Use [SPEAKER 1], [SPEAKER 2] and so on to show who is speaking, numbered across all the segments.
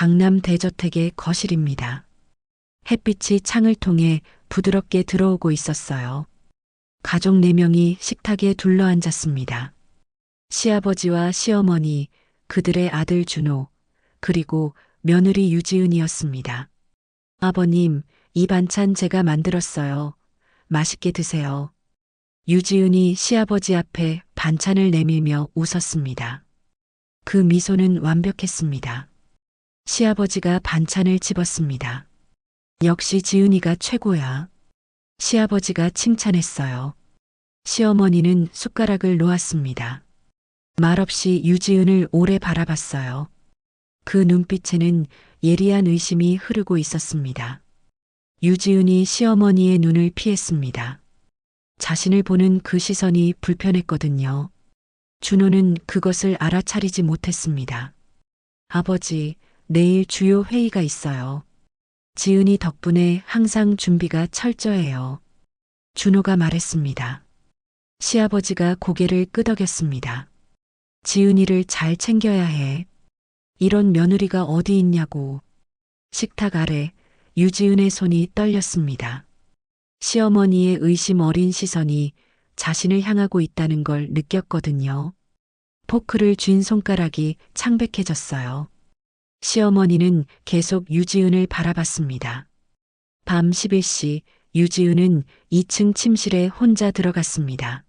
[SPEAKER 1] 강남 대저택의 거실입니다. 햇빛이 창을 통해 부드럽게 들어오고 있었어요. 가족 4명이 식탁에 둘러앉았습니다. 시아버지와 시어머니, 그들의 아들 준호, 그리고 며느리 유지은이었습니다. 아버님, 이 반찬 제가 만들었어요. 맛있게 드세요. 유지은이 시아버지 앞에 반찬을 내밀며 웃었습니다. 그 미소는 완벽했습니다. 시아버지가 반찬을 집었습니다. 역시 지은이가 최고야. 시아버지가 칭찬했어요. 시어머니는 숟가락을 놓았습니다. 말없이 유지은을 오래 바라봤어요. 그 눈빛에는 예리한 의심이 흐르고 있었습니다. 유지은이 시어머니의 눈을 피했습니다. 자신을 보는 그 시선이 불편했거든요. 준호는 그것을 알아차리지 못했습니다. 아버지, 내일 주요 회의가 있어요. 지은이 덕분에 항상 준비가 철저해요. 준호가 말했습니다. 시아버지가 고개를 끄덕였습니다. 지은이를 잘 챙겨야 해. 이런 며느리가 어디 있냐고. 식탁 아래 유지은의 손이 떨렸습니다. 시어머니의 의심 어린 시선이 자신을 향하고 있다는 걸 느꼈거든요. 포크를 쥔 손가락이 창백해졌어요. 시어머니는 계속 유지은을 바라봤습니다. 밤 11시 유지은은 2층 침실에 혼자 들어갔습니다.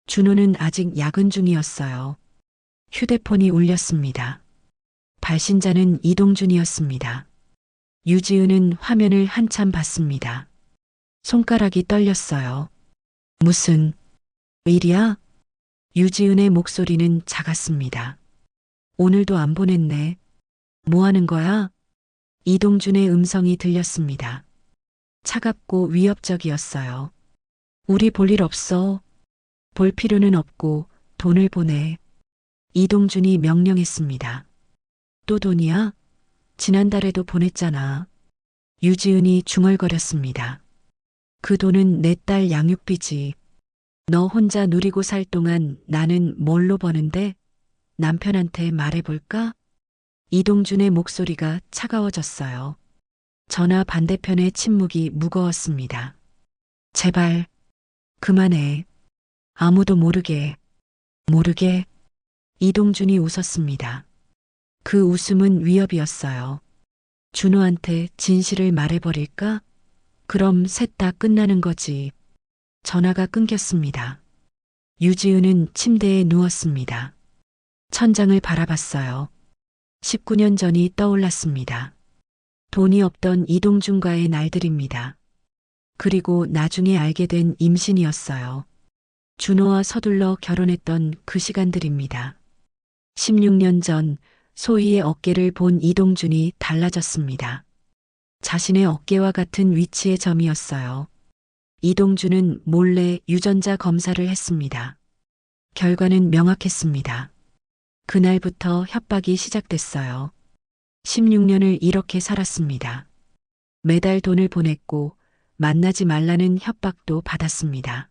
[SPEAKER 1] 준호는 아직 야근 중이었어요. 휴대폰이 울렸습니다. 발신자는 이동준이었습니다. 유지은은 화면을 한참 봤습니다. 손가락이 떨렸어요. 무슨 일이야? 유지은의 목소리는 작았습니다. 오늘도 안 보냈네. 뭐 하는 거야? 이동준의 음성이 들렸습니다. 차갑고 위협적이었어요. 우리 볼 일 없어. 볼 필요는 없고 돈을 보내. 이동준이 명령했습니다. 또 돈이야? 지난달에도 보냈잖아. 유지은이 중얼거렸습니다. 그 돈은 내 딸 양육비지. 너 혼자 누리고 살 동안 나는 뭘로 버는데? 남편한테 말해볼까? 이동준의 목소리가 차가워졌어요. 전화 반대편의 침묵이 무거웠습니다. 제발, 그만해. 아무도 모르게. 모르게. 이동준이 웃었습니다. 그 웃음은 위협이었어요. 준호한테 진실을 말해버릴까? 그럼 셋 다 끝나는 거지. 전화가 끊겼습니다. 유지은은 침대에 누웠습니다. 천장을 바라봤어요. 19년 전이 떠올랐습니다. 돈이 없던 이동준과의 날들입니다. 그리고 나중에 알게 된 임신이었어요. 준호와 서둘러 결혼했던 그 시간들입니다. 16년 전 소희의 어깨를 본 이동준이 달라졌습니다. 자신의 어깨와 같은 위치의 점이었어요. 이동준은 몰래 유전자 검사를 했습니다. 결과는 명확했습니다. 그날부터 협박이 시작됐어요. 16년을 이렇게 살았습니다. 매달 돈을 보냈고 만나지 말라는 협박도 받았습니다.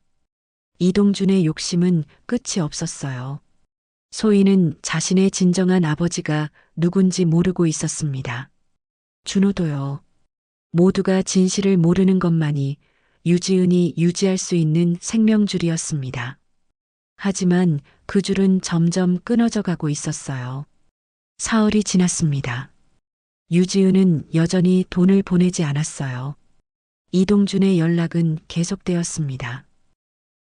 [SPEAKER 1] 이동준의 욕심은 끝이 없었어요. 소희는 자신의 진정한 아버지가 누군지 모르고 있었습니다. 준호도요. 모두가 진실을 모르는 것만이 유지은이 유지할 수 있는 생명줄이었습니다. 하지만 그 줄은 점점 끊어져 가고 있었어요. 사흘이 지났습니다. 유지은은 여전히 돈을 보내지 않았어요. 이동준의 연락은 계속되었습니다.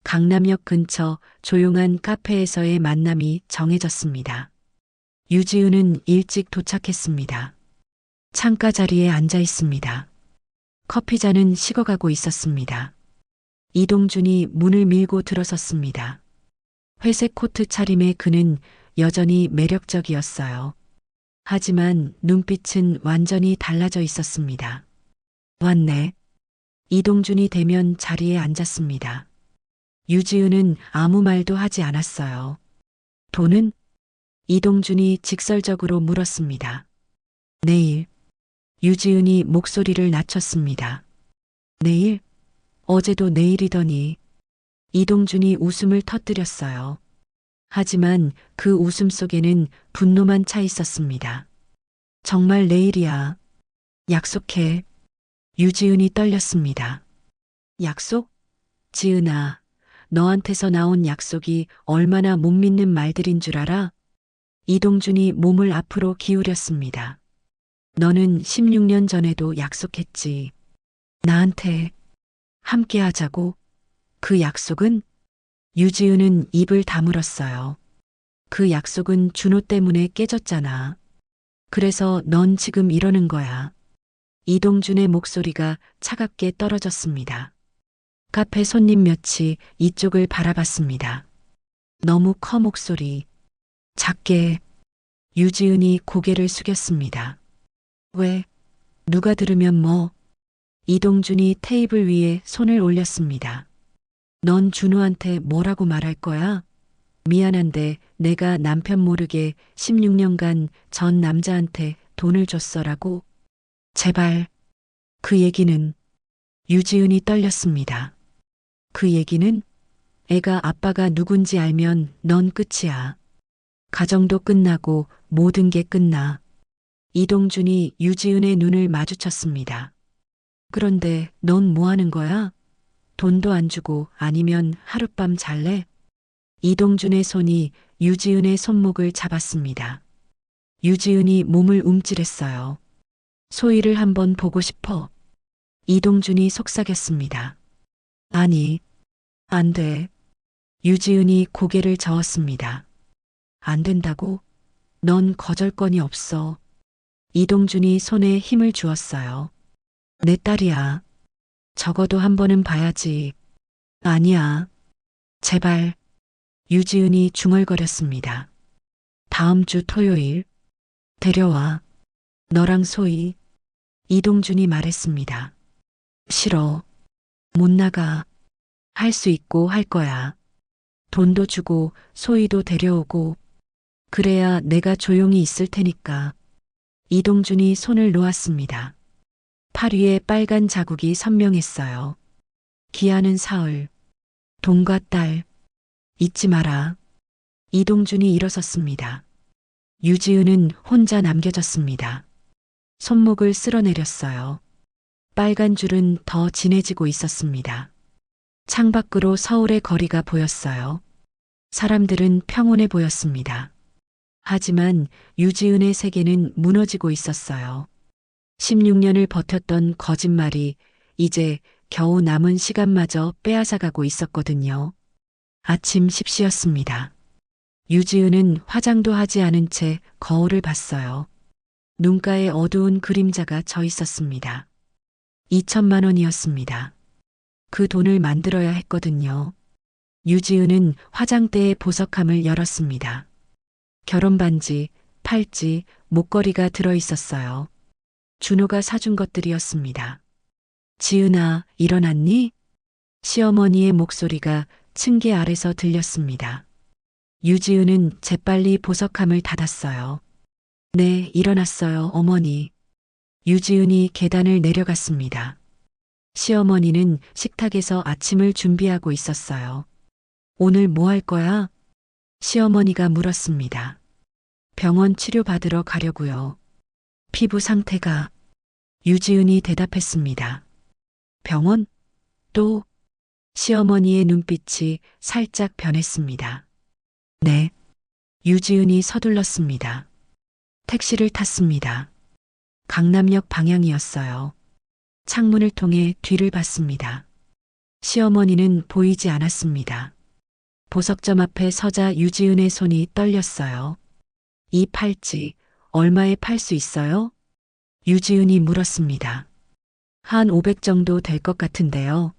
[SPEAKER 1] 강남역 근처 조용한 카페에서의 만남이 정해졌습니다. 유지은은 일찍 도착했습니다. 창가 자리에 앉아 있습니다. 커피잔은 식어가고 있었습니다. 이동준이 문을 밀고 들어섰습니다. 회색 코트 차림의 그는 여전히 매력적이었어요. 하지만 눈빛은 완전히 달라져 있었습니다. 왔네. 이동준이 대면 자리에 앉았습니다. 유지은은 아무 말도 하지 않았어요. 돈은? 이동준이 직설적으로 물었습니다. 내일. 유지은이 목소리를 낮췄습니다. 내일? 어제도 내일이더니. 이동준이 웃음을 터뜨렸어요. 하지만 그 웃음 속에는 분노만 차 있었습니다. 정말 내일이야. 약속해. 유지은이 떨렸습니다. 약속? 지은아, 너한테서 나온 약속이 얼마나 못 믿는 말들인 줄 알아? 이동준이 몸을 앞으로 기울였습니다. 너는 16년 전에도 약속했지. 나한테 함께 하자고. 그 약속은? 유지은은 입을 다물었어요. 그 약속은 준호 때문에 깨졌잖아. 그래서 넌 지금 이러는 거야. 이동준의 목소리가 차갑게 떨어졌습니다. 카페 손님 몇이 이쪽을 바라봤습니다. 너무 커 목소리. 작게. 유지은이 고개를 숙였습니다. 왜? 누가 들으면 뭐? 이동준이 테이블 위에 손을 올렸습니다. 넌 준호한테 뭐라고 말할 거야? 미안한데 내가 남편 모르게 16년간 전 남자한테 돈을 줬어라고. 제발. 그 얘기는? 유지은이 떨렸습니다. 그 얘기는? 애가 아빠가 누군지 알면 넌 끝이야. 가정도 끝나고 모든 게 끝나. 이동준이 유지은의 눈을 마주쳤습니다. 그런데 넌 뭐 하는 거야? 돈도 안 주고 아니면 하룻밤 잘래? 이동준의 손이 유지은의 손목을 잡았습니다. 유지은이 몸을 움찔했어요. 소희를 한번 보고 싶어. 이동준이 속삭였습니다. 아니, 안 돼. 유지은이 고개를 저었습니다. 안 된다고? 넌 거절권이 없어. 이동준이 손에 힘을 주었어요. 내 딸이야. 적어도 한 번은 봐야지. 아니야. 제발. 유지은이 중얼거렸습니다. 다음 주 토요일. 데려와. 너랑 소희. 이동준이 말했습니다. 싫어. 못 나가. 할 수 있고 할 거야. 돈도 주고 소희도 데려오고. 그래야 내가 조용히 있을 테니까. 이동준이 손을 놓았습니다. 팔 위에 빨간 자국이 선명했어요. 기아는 사흘. 돈과 딸. 잊지 마라. 이동준이 일어섰습니다. 유지은은 혼자 남겨졌습니다. 손목을 쓸어내렸어요. 빨간 줄은 더 진해지고 있었습니다. 창밖으로 서울의 거리가 보였어요. 사람들은 평온해 보였습니다. 하지만 유지은의 세계는 무너지고 있었어요. 16년을 버텼던 거짓말이 이제 겨우 남은 시간마저 빼앗아가고 있었거든요. 아침 10시였습니다. 유지은은 화장도 하지 않은 채 거울을 봤어요. 눈가에 어두운 그림자가 져 있었습니다. 2천만 원이었습니다. 그 돈을 만들어야 했거든요. 유지은은 화장대의 보석함을 열었습니다. 결혼반지, 팔찌, 목걸이가 들어 있었어요. 준호가 사준 것들이었습니다. 지은아, 일어났니? 시어머니의 목소리가 층계 아래서 들렸습니다. 유지은은 재빨리 보석함을 닫았어요. 네, 일어났어요, 어머니. 유지은이 계단을 내려갔습니다. 시어머니는 식탁에서 아침을 준비하고 있었어요. 오늘 뭐 할 거야? 시어머니가 물었습니다. 병원 치료받으러 가려고요. 피부 상태가. 유지은이 대답했습니다. 병원? 또? 시어머니의 눈빛이 살짝 변했습니다. 네. 유지은이 서둘렀습니다. 택시를 탔습니다. 강남역 방향이었어요. 창문을 통해 뒤를 봤습니다. 시어머니는 보이지 않았습니다. 보석점 앞에 서자 유지은의 손이 떨렸어요. 이 팔찌 얼마에 팔 수 있어요? 유지은이 물었습니다. 한 500 정도 될 것 같은데요.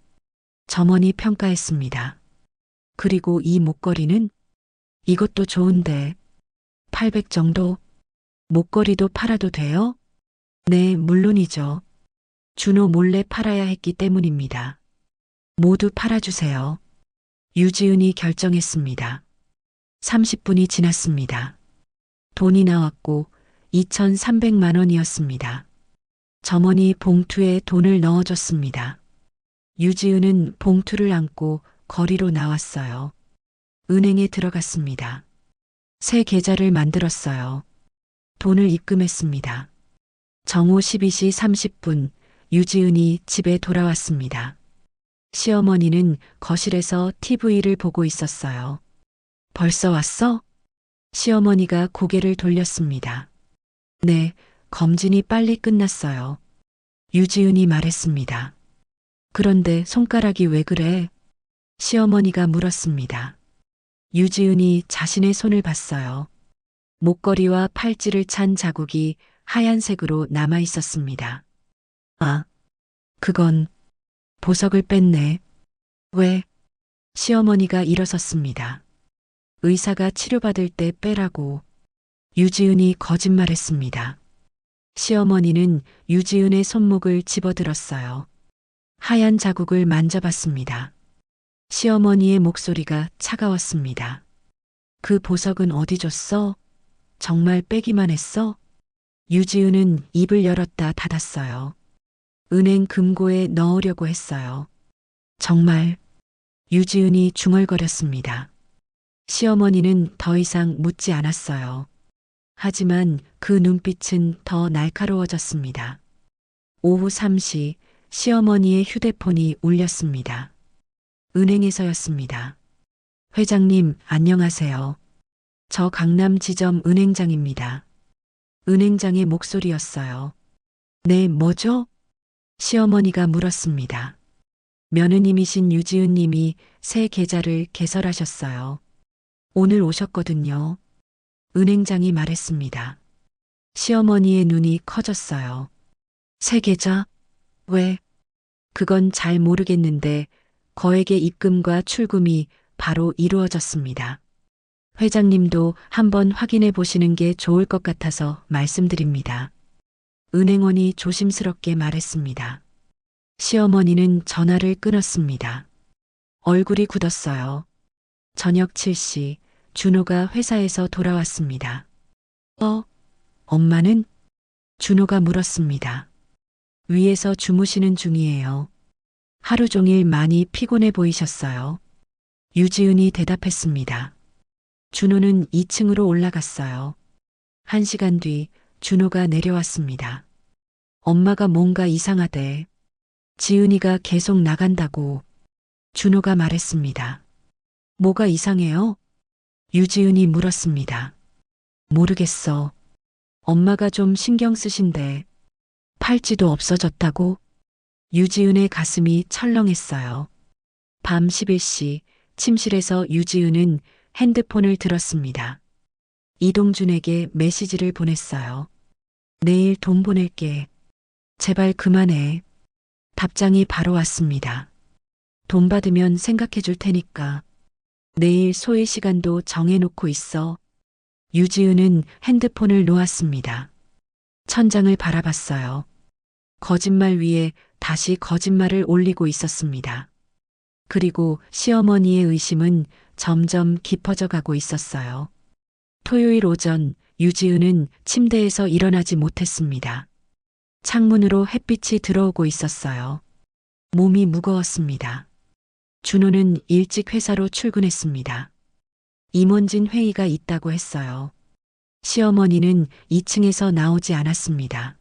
[SPEAKER 1] 점원이 평가했습니다. 그리고 이 목걸이는? 이것도 좋은데 800 정도? 목걸이도 팔아도 돼요? 네, 물론이죠. 준호 몰래 팔아야 했기 때문입니다. 모두 팔아주세요. 유지은이 결정했습니다. 30분이 지났습니다. 돈이 나왔고 2,300만 원이었습니다. 점원이 봉투에 돈을 넣어줬습니다. 유지은은 봉투를 안고 거리로 나왔어요. 은행에 들어갔습니다. 새 계좌를 만들었어요. 돈을 입금했습니다. 정오 12시 30분 유지은이 집에 돌아왔습니다. 시어머니는 거실에서 TV를 보고 있었어요. 벌써 왔어? 시어머니가 고개를 돌렸습니다. 네, 검진이 빨리 끝났어요. 유지은이 말했습니다. 그런데 손가락이 왜 그래? 시어머니가 물었습니다. 유지은이 자신의 손을 봤어요. 목걸이와 팔찌를 찬 자국이 하얀색으로 남아 있었습니다. 아, 그건 보석을 뺐네. 왜? 시어머니가 일어섰습니다. 의사가 치료받을 때 빼라고. 유지은이 거짓말했습니다. 시어머니는 유지은의 손목을 집어들었어요. 하얀 자국을 만져봤습니다. 시어머니의 목소리가 차가웠습니다. 그 보석은 어디 줬어? 정말 빼기만 했어? 유지은은 입을 열었다 닫았어요. 은행 금고에 넣으려고 했어요. 정말. 유지은이 중얼거렸습니다. 시어머니는 더 이상 묻지 않았어요. 하지만 그 눈빛은 더 날카로워졌습니다. 오후 3시 시어머니의 휴대폰이 울렸습니다. 은행에서였습니다. 회장님, 안녕하세요. 저 강남 지점 은행장입니다. 은행장의 목소리였어요. 네, 뭐죠? 시어머니가 물었습니다. 며느님이신 유지은 님이 새 계좌를 개설하셨어요. 오늘 오셨거든요. 은행장이 말했습니다. 시어머니의 눈이 커졌어요. 새 계좌? 왜? 그건 잘 모르겠는데 거액의 입금과 출금이 바로 이루어졌습니다. 회장님도 한번 확인해 보시는 게 좋을 것 같아서 말씀드립니다. 은행원이 조심스럽게 말했습니다. 시어머니는 전화를 끊었습니다. 얼굴이 굳었어요. 저녁 7시 준호가 회사에서 돌아왔습니다. 엄마는? 준호가 물었습니다. 위에서 주무시는 중이에요. 하루 종일 많이 피곤해 보이셨어요. 유지은이 대답했습니다. 준호는 2층으로 올라갔어요. 1시간 뒤 준호가 내려왔습니다. 엄마가 뭔가 이상하대. 지은이가 계속 나간다고. 준호가 말했습니다. 뭐가 이상해요? 유지은이 물었습니다. 모르겠어. 엄마가 좀 신경 쓰신대. 팔찌도 없어졌다고? 유지은의 가슴이 철렁했어요. 밤 11시 침실에서 유지은은 핸드폰을 들었습니다. 이동준에게 메시지를 보냈어요. 내일 돈 보낼게. 제발 그만해. 답장이 바로 왔습니다. 돈 받으면 생각해 줄 테니까. 내일 소일 시간도 정해놓고 있어. 유지은은 핸드폰을 놓았습니다. 천장을 바라봤어요. 거짓말 위에 다시 거짓말을 올리고 있었습니다. 그리고 시어머니의 의심은 점점 깊어져 가고 있었어요. 토요일 오전 유지은은 침대에서 일어나지 못했습니다. 창문으로 햇빛이 들어오고 있었어요. 몸이 무거웠습니다. 준호는 일찍 회사로 출근했습니다. 임원진 회의가 있다고 했어요. 시어머니는 2층에서 나오지 않았습니다.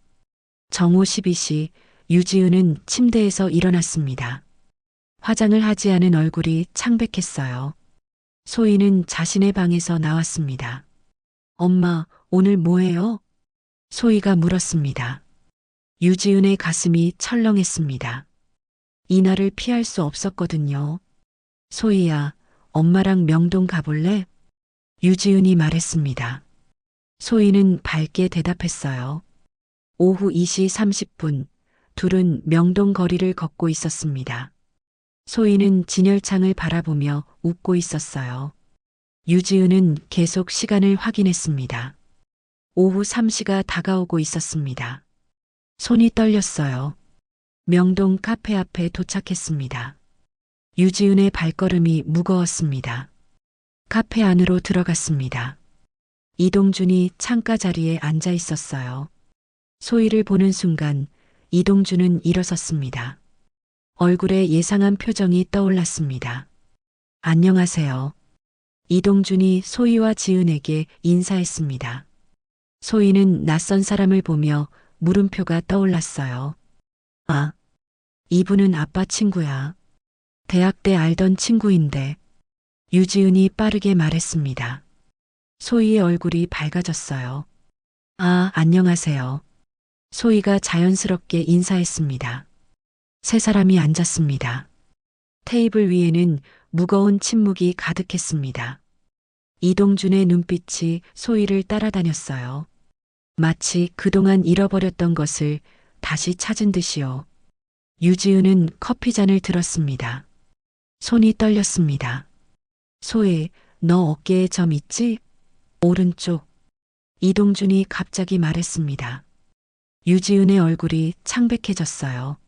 [SPEAKER 1] 정오 12시 유지은은 침대에서 일어났습니다. 화장을 하지 않은 얼굴이 창백했어요. 소희는 자신의 방에서 나왔습니다. 엄마, 오늘 뭐해요? 소희가 물었습니다. 유지은의 가슴이 철렁했습니다. 이날을 피할 수 없었거든요. 소희야, 엄마랑 명동 가볼래? 유지은이 말했습니다. 소희는 밝게 대답했어요. 오후 2시 30분, 둘은 명동 거리를 걷고 있었습니다. 소희는 진열창을 바라보며 웃고 있었어요. 유지은은 계속 시간을 확인했습니다. 오후 3시가 다가오고 있었습니다. 손이 떨렸어요. 명동 카페 앞에 도착했습니다. 유지은의 발걸음이 무거웠습니다. 카페 안으로 들어갔습니다. 이동준이 창가 자리에 앉아 있었어요. 소희를 보는 순간 이동준은 일어섰습니다. 얼굴에 예상한 표정이 떠올랐습니다. 안녕하세요. 이동준이 소희와 지은에게 인사했습니다. 소희는 낯선 사람을 보며 물음표가 떠올랐어요. 아, 이분은 아빠 친구야. 대학 때 알던 친구인데. 유지은이 빠르게 말했습니다. 소희의 얼굴이 밝아졌어요. 아, 안녕하세요. 소희가 자연스럽게 인사했습니다. 세 사람이 앉았습니다. 테이블 위에는 무거운 침묵이 가득했습니다. 이동준의 눈빛이 소희를 따라다녔어요. 마치 그동안 잃어버렸던 것을 다시 찾은 듯이요. 유지은은 커피잔을 들었습니다. 손이 떨렸습니다. 소희, 너 어깨에 점 있지? 오른쪽. 이동준이 갑자기 말했습니다. 유지은의 얼굴이 창백해졌어요.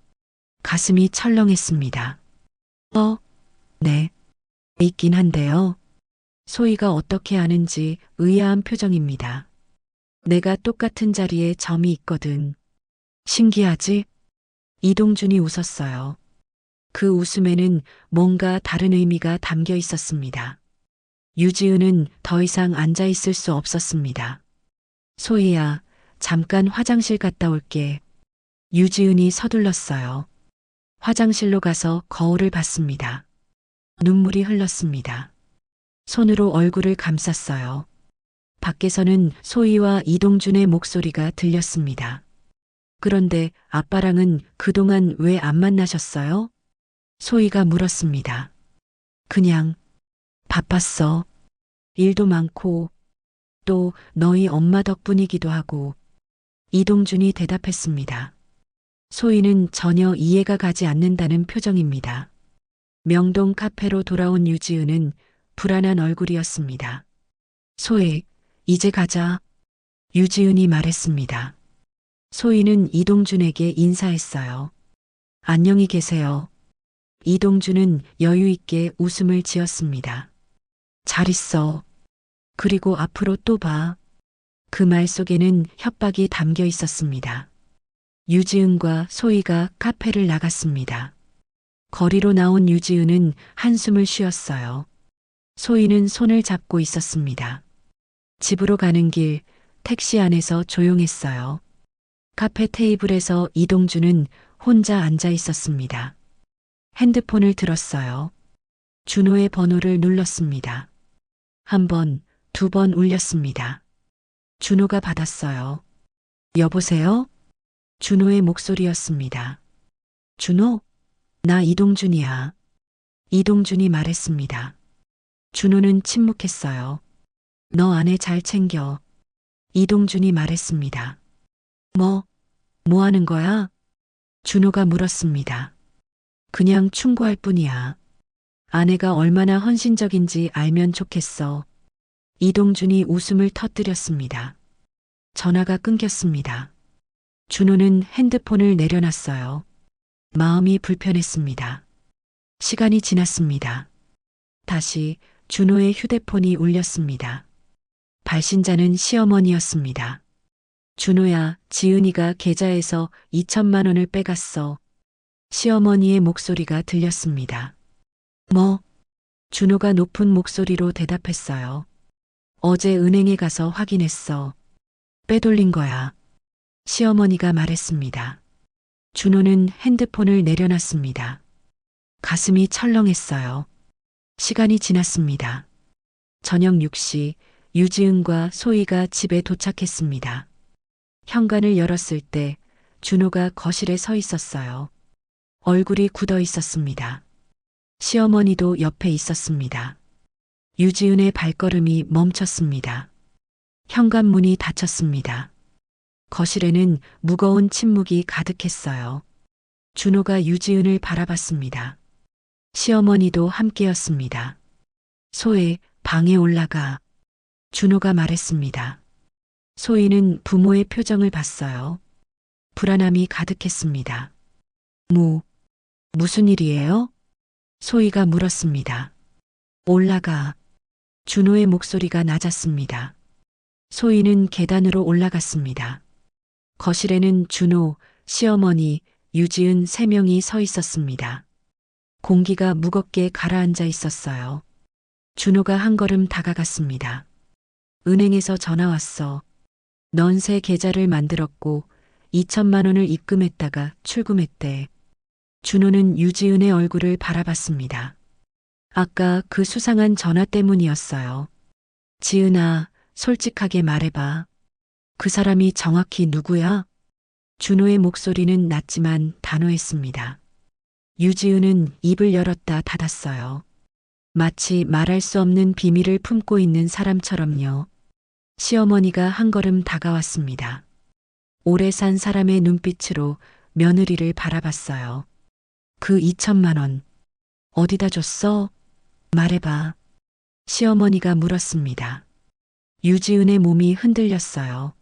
[SPEAKER 1] 가슴이 철렁했습니다. 네. 있긴 한데요. 소희가 어떻게 아는지 의아한 표정입니다. 내가 똑같은 자리에 점이 있거든. 신기하지? 이동준이 웃었어요. 그 웃음에는 뭔가 다른 의미가 담겨 있었습니다. 유지은은 더 이상 앉아 있을 수 없었습니다. 소희야, 잠깐 화장실 갔다 올게. 유지은이 서둘렀어요. 화장실로 가서 거울을 봤습니다. 눈물이 흘렀습니다. 손으로 얼굴을 감쌌어요. 밖에서는 소희와 이동준의 목소리가 들렸습니다. 그런데 아빠랑은 그동안 왜 안 만나셨어요? 소희가 물었습니다. 그냥 바빴어. 일도 많고 또 너희 엄마 덕분이기도 하고. 이동준이 대답했습니다. 소희는 전혀 이해가 가지 않는다는 표정입니다. 명동 카페로 돌아온 유지은은 불안한 얼굴이었습니다. 소희, 이제 가자. 유지은이 말했습니다. 소희는 이동준에게 인사했어요. 안녕히 계세요. 이동준은 여유 있게 웃음을 지었습니다. 잘 있어. 그리고 앞으로 또 봐. 그 말 속에는 협박이 담겨 있었습니다. 유지은과 소희가 카페를 나갔습니다. 거리로 나온 유지은은 한숨을 쉬었어요. 소희는 손을 잡고 있었습니다. 집으로 가는 길 택시 안에서 조용했어요. 카페 테이블에서 이동준은 혼자 앉아 있었습니다. 핸드폰을 들었어요. 준호의 번호를 눌렀습니다. 한 번, 두 번 울렸습니다. 준호가 받았어요. 여보세요? 준호의 목소리였습니다. 준호? 나 이동준이야. 이동준이 말했습니다. 준호는 침묵했어요. 너 아내 잘 챙겨. 이동준이 말했습니다. 뭐 하는 거야? 준호가 물었습니다. 그냥 충고할 뿐이야. 아내가 얼마나 헌신적인지 알면 좋겠어. 이동준이 웃음을 터뜨렸습니다. 전화가 끊겼습니다. 준호는 핸드폰을 내려놨어요. 마음이 불편했습니다. 시간이 지났습니다. 다시 준호의 휴대폰이 울렸습니다. 발신자는 시어머니였습니다. 준호야, 지은이가 계좌에서 2천만 원을 빼갔어. 시어머니의 목소리가 들렸습니다. 준호가 높은 목소리로 대답했어요. 어제 은행에 가서 확인했어. 빼돌린 거야. 시어머니가 말했습니다. 준호는 핸드폰을 내려놨습니다. 가슴이 철렁했어요. 시간이 지났습니다. 저녁 6시 유지은과 소희가 집에 도착했습니다. 현관을 열었을 때 준호가 거실에 서 있었어요. 얼굴이 굳어 있었습니다. 시어머니도 옆에 있었습니다. 유지은의 발걸음이 멈췄습니다. 현관문이 닫혔습니다. 거실에는 무거운 침묵이 가득했어요. 준호가 유지은을 바라봤습니다. 시어머니도 함께였습니다. 소희, 방에 올라가. 준호가 말했습니다. 소희는 부모의 표정을 봤어요. 불안함이 가득했습니다. 무슨 일이에요? 소희가 물었습니다. 올라가. 준호의 목소리가 낮았습니다. 소희는 계단으로 올라갔습니다. 거실에는 준호, 시어머니, 유지은 3명이 서 있었습니다. 공기가 무겁게 가라앉아 있었어요. 준호가 한 걸음 다가갔습니다. 은행에서 전화 왔어. 넌 새 계좌를 만들었고 2천만 원을 입금했다가 출금했대. 준호는 유지은의 얼굴을 바라봤습니다. 아까 그 수상한 전화 때문이었어요. 지은아, 솔직하게 말해봐. 그 사람이 정확히 누구야? 준호의 목소리는 낮지만 단호했습니다. 유지은은 입을 열었다 닫았어요. 마치 말할 수 없는 비밀을 품고 있는 사람처럼요. 시어머니가 한 걸음 다가왔습니다. 오래 산 사람의 눈빛으로 며느리를 바라봤어요. 그 2천만 원, 어디다 줬어? 말해봐. 시어머니가 물었습니다. 유지은의 몸이 흔들렸어요.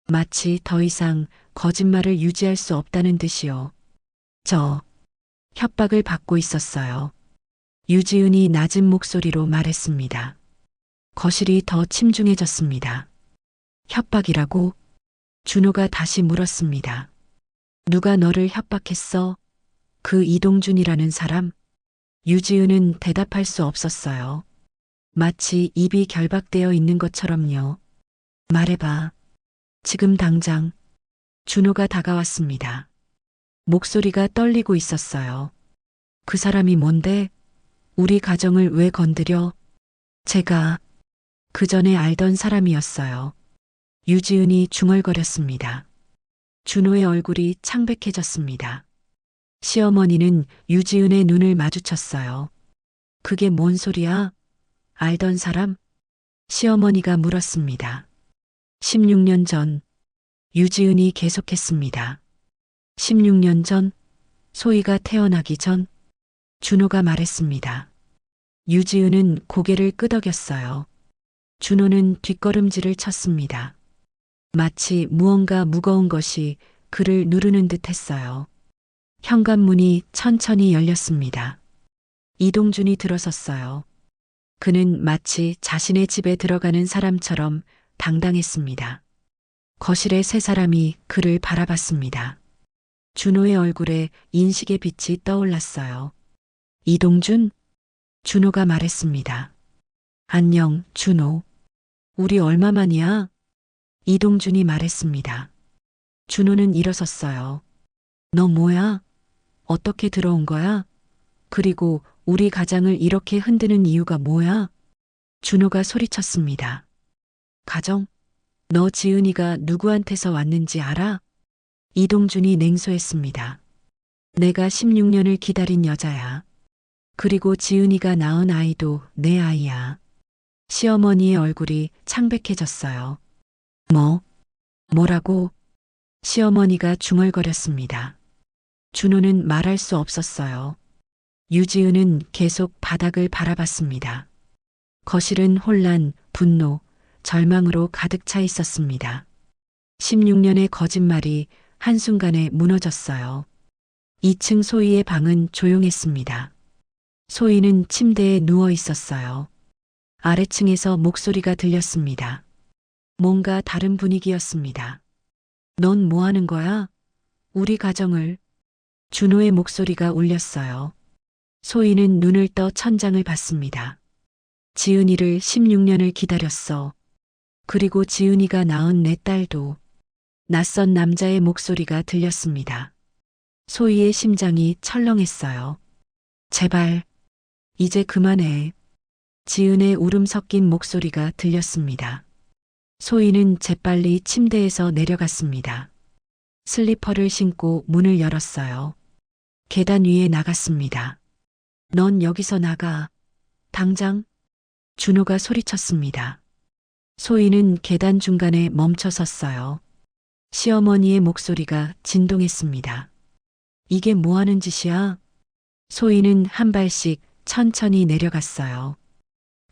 [SPEAKER 1] 마치 더 이상 거짓말을 유지할 수 없다는 듯이요. 저 협박을 받고 있었어요. 유지은이 낮은 목소리로 말했습니다. 거실이 더 침중해졌습니다. 협박이라고? 준호가 다시 물었습니다. 누가 너를 협박했어? 그 이동준이라는 사람? 유지은은 대답할 수 없었어요. 마치 입이 결박되어 있는 것처럼요. 말해봐. 지금 당장. 준호가 다가왔습니다. 목소리가 떨리고 있었어요. 그 사람이 뭔데? 우리 가정을 왜 건드려? 제가 그 전에 알던 사람이었어요. 유지은이 중얼거렸습니다. 준호의 얼굴이 창백해졌습니다. 시어머니는 유지은의 눈을 마주쳤어요. 그게 뭔 소리야? 알던 사람? 시어머니가 물었습니다. 16년 전, 유지은이 계속했습니다. 16년 전, 소희가 태어나기 전, 준호가 말했습니다. 유지은은 고개를 끄덕였어요. 준호는 뒷걸음질을 쳤습니다. 마치 무언가 무거운 것이 그를 누르는 듯 했어요. 현관문이 천천히 열렸습니다. 이동준이 들어섰어요. 그는 마치 자신의 집에 들어가는 사람처럼 당당했습니다. 거실에 세 사람이 그를 바라봤습니다. 준호의 얼굴에 인식의 빛이 떠올랐어요. 이동준? 준호가 말했습니다. 안녕, 준호. 우리 얼마만이야? 이동준이 말했습니다. 준호는 일어섰어요. 너 뭐야? 어떻게 들어온 거야? 그리고 우리 가장을 이렇게 흔드는 이유가 뭐야? 준호가 소리쳤습니다. 가정? 너 지은이가 누구한테서 왔는지 알아? 이동준이 냉소했습니다. 내가 16년을 기다린 여자야. 그리고 지은이가 낳은 아이도 내 아이야. 시어머니의 얼굴이 창백해졌어요. 뭐라고? 시어머니가 중얼거렸습니다. 준호는 말할 수 없었어요. 유지은은 계속 바닥을 바라봤습니다. 거실은 혼란, 분노, 절망으로 가득 차 있었습니다. 16년의 거짓말이 한순간에 무너졌어요. 2층 소희의 방은 조용했습니다. 소희는 침대에 누워 있었어요. 아래층에서 목소리가 들렸습니다. 뭔가 다른 분위기였습니다. 넌 뭐 하는 거야? 우리 가정을. 준호의 목소리가 울렸어요. 소희는 눈을 떠 천장을 봤습니다. 지은이를 16년을 기다렸어. 그리고 지은이가 낳은 내 딸도. 낯선 남자의 목소리가 들렸습니다. 소희의 심장이 철렁했어요. 제발, 이제 그만해. 지은의 울음 섞인 목소리가 들렸습니다. 소희는 재빨리 침대에서 내려갔습니다. 슬리퍼를 신고 문을 열었어요. 계단 위에 나갔습니다. 넌 여기서 나가. 당장. 준호가 소리쳤습니다. 소희는 계단 중간에 멈춰 섰어요. 시어머니의 목소리가 진동했습니다. 이게 뭐 하는 짓이야? 소희는 한 발씩 천천히 내려갔어요.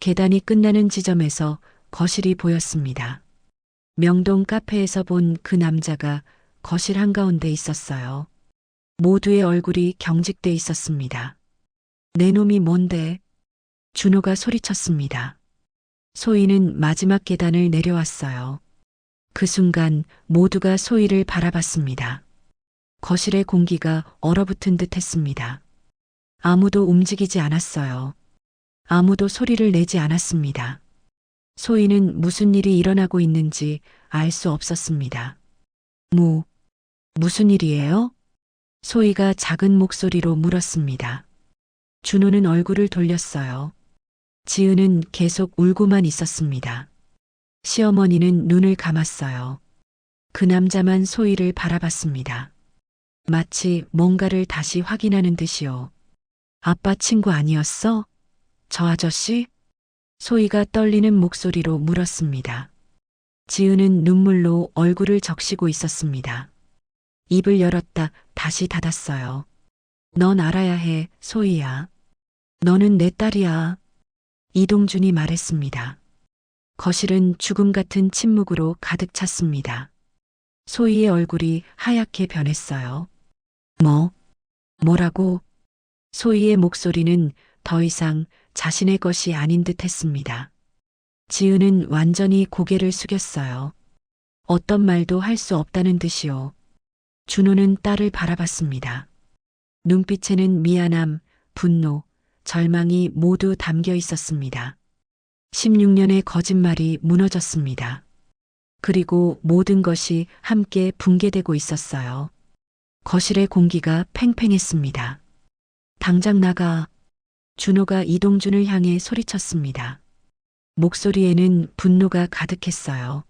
[SPEAKER 1] 계단이 끝나는 지점에서 거실이 보였습니다. 명동 카페에서 본 그 남자가 거실 한가운데 있었어요. 모두의 얼굴이 경직돼 있었습니다. 내 놈이 뭔데? 준호가 소리쳤습니다. 소희는 마지막 계단을 내려왔어요. 그 순간 모두가 소희를 바라봤습니다. 거실의 공기가 얼어붙은 듯 했습니다. 아무도 움직이지 않았어요. 아무도 소리를 내지 않았습니다. 소희는 무슨 일이 일어나고 있는지 알 수 없었습니다. 무슨 일이에요? 소희가 작은 목소리로 물었습니다. 준호는 얼굴을 돌렸어요. 지은은 계속 울고만 있었습니다. 시어머니는 눈을 감았어요. 그 남자만 소희를 바라봤습니다. 마치 뭔가를 다시 확인하는 듯이요. 아빠 친구 아니었어? 저 아저씨? 소희가 떨리는 목소리로 물었습니다. 지은은 눈물로 얼굴을 적시고 있었습니다. 입을 열었다 다시 닫았어요. 넌 알아야 해, 소희야. 너는 내 딸이야. 이동준이 말했습니다. 거실은 죽음 같은 침묵으로 가득 찼습니다. 소희의 얼굴이 하얗게 변했어요. 뭐라고? 소희의 목소리는 더 이상 자신의 것이 아닌 듯 했습니다. 지은은 완전히 고개를 숙였어요. 어떤 말도 할 수 없다는 듯이요. 준호는 딸을 바라봤습니다. 눈빛에는 미안함, 분노, 절망이 모두 담겨 있었습니다. 16년의 거짓말이 무너졌습니다. 그리고 모든 것이 함께 붕괴되고 있었어요. 거실의 공기가 팽팽했습니다. 당장 나가. 준호가 이동준을 향해 소리쳤습니다. 목소리에는 분노가 가득했어요.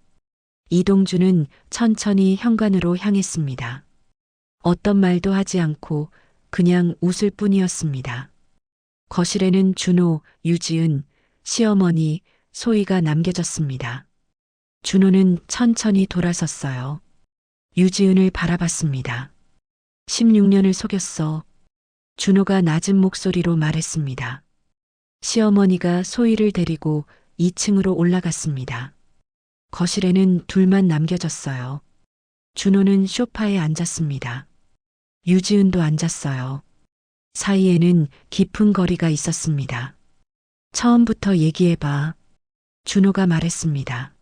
[SPEAKER 1] 이동준은 천천히 현관으로 향했습니다. 어떤 말도 하지 않고 그냥 웃을 뿐이었습니다. 거실에는 준호, 유지은, 시어머니, 소희가 남겨졌습니다. 준호는 천천히 돌아섰어요. 유지은을 바라봤습니다. 16년을 속였어. 준호가 낮은 목소리로 말했습니다. 시어머니가 소희를 데리고 2층으로 올라갔습니다. 거실에는 둘만 남겨졌어요. 준호는 소파에 앉았습니다. 유지은도 앉았어요. 사이에는 깊은 거리가 있었습니다. 처음부터 얘기해봐. 준호가 말했습니다.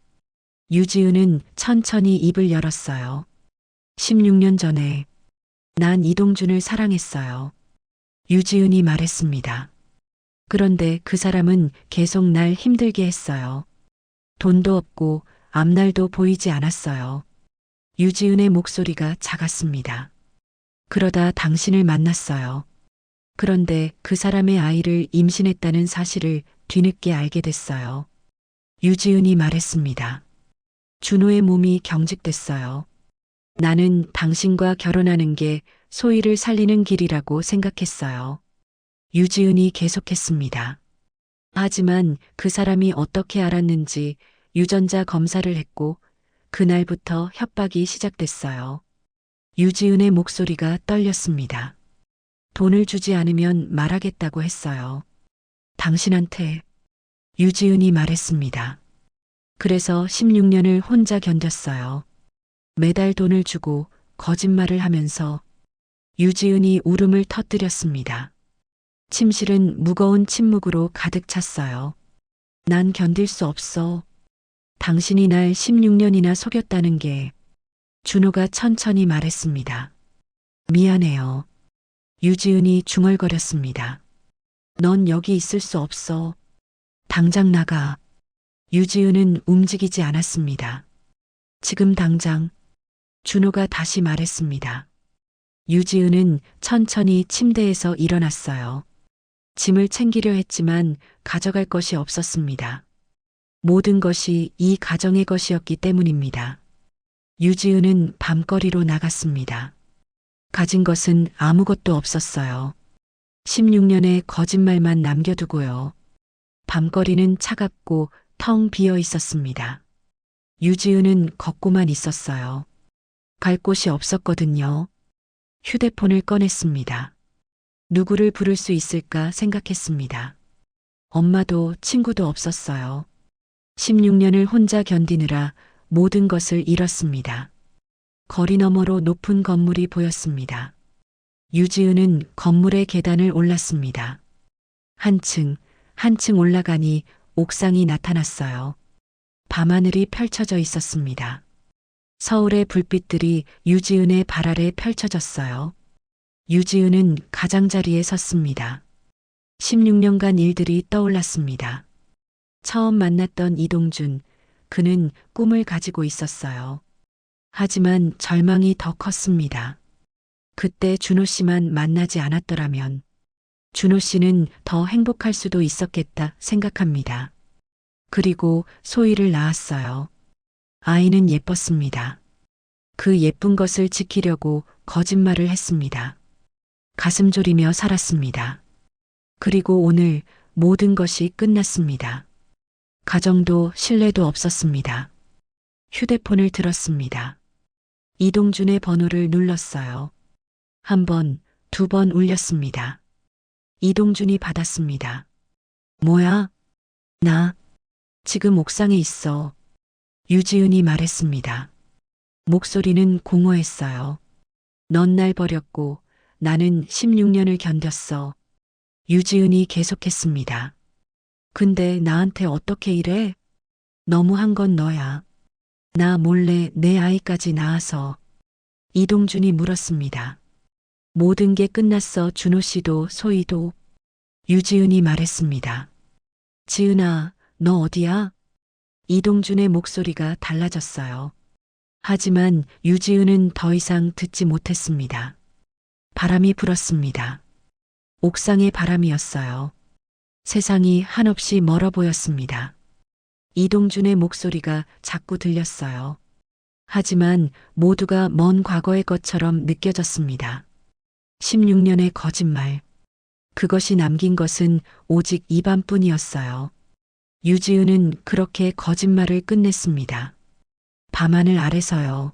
[SPEAKER 1] 유지은은 천천히 입을 열었어요. 16년 전에 난 이동준을 사랑했어요. 유지은이 말했습니다. 그런데 그 사람은 계속 날 힘들게 했어요. 돈도 없고 앞날도 보이지 않았어요. 유지은의 목소리가 작았습니다. 그러다 당신을 만났어요. 그런데 그 사람의 아이를 임신했다는 사실을 뒤늦게 알게 됐어요. 유지은이 말했습니다. 준호의 몸이 경직됐어요. 나는 당신과 결혼하는 게 소희를 살리는 길이라고 생각했어요. 유지은이 계속했습니다. 하지만 그 사람이 어떻게 알았는지 유전자 검사를 했고 그날부터 협박이 시작됐어요. 유지은의 목소리가 떨렸습니다. 돈을 주지 않으면 말하겠다고 했어요. 당신한테. 유지은이 말했습니다. 그래서 16년을 혼자 견뎠어요. 매달 돈을 주고 거짓말을 하면서. 유지은이 울음을 터뜨렸습니다. 침실은 무거운 침묵으로 가득 찼어요. 난 견딜 수 없어. 당신이 날 16년이나 속였다는 게. 준호가 천천히 말했습니다. 미안해요. 유지은이 중얼거렸습니다. 넌 여기 있을 수 없어. 당장 나가. 유지은은 움직이지 않았습니다. 지금 당장. 준호가 다시 말했습니다. 유지은은 천천히 침대에서 일어났어요. 짐을 챙기려 했지만 가져갈 것이 없었습니다. 모든 것이 이 가정의 것이었기 때문입니다. 유지은은 밤거리로 나갔습니다. 가진 것은 아무것도 없었어요. 16년의 거짓말만 남겨두고요. 밤거리는 차갑고 텅 비어 있었습니다. 유지은은 걷고만 있었어요. 갈 곳이 없었거든요. 휴대폰을 꺼냈습니다. 누구를 부를 수 있을까 생각했습니다. 엄마도 친구도 없었어요. 16년을 혼자 견디느라 모든 것을 잃었습니다. 거리 너머로 높은 건물이 보였습니다. 유지은은 건물의 계단을 올랐습니다. 한층 올라가니 옥상이 나타났어요. 밤하늘이 펼쳐져 있었습니다. 서울의 불빛들이 유지은의 발 아래 펼쳐졌어요. 유지은은 가장자리에 섰습니다. 16년간 일들이 떠올랐습니다. 처음 만났던 이동준, 그는 꿈을 가지고 있었어요. 하지만 절망이 더 컸습니다. 그때 준호 씨만 만나지 않았더라면 준호 씨는 더 행복할 수도 있었겠다 생각합니다. 그리고 소희를 낳았어요. 아이는 예뻤습니다. 그 예쁜 것을 지키려고 거짓말을 했습니다. 가슴 졸이며 살았습니다. 그리고 오늘 모든 것이 끝났습니다. 가정도 신뢰도 없었습니다. 휴대폰을 들었습니다. 이동준의 번호를 눌렀어요. 한 번, 두 번 울렸습니다. 이동준이 받았습니다. 뭐야? 나 지금 옥상에 있어. 유지은이 말했습니다. 목소리는 공허했어요. 넌 날 버렸고 나는 16년을 견뎠어. 유지은이 계속했습니다. 근데 나한테 어떻게 이래? 너무한 건 너야. 나 몰래 내 아이까지 낳아서. 이동준이 물었습니다. 모든 게 끝났어. 준호 씨도 소희도. 유지은이 말했습니다. 지은아, 너 어디야? 이동준의 목소리가 달라졌어요. 하지만 유지은은 더 이상 듣지 못했습니다. 바람이 불었습니다. 옥상의 바람이었어요. 세상이 한없이 멀어 보였습니다. 이동준의 목소리가 자꾸 들렸어요. 하지만 모두가 먼 과거의 것처럼 느껴졌습니다. 16년의 거짓말. 그것이 남긴 것은 오직 입안뿐이었어요. 유지은은 그렇게 거짓말을 끝냈습니다. 밤하늘 아래서요.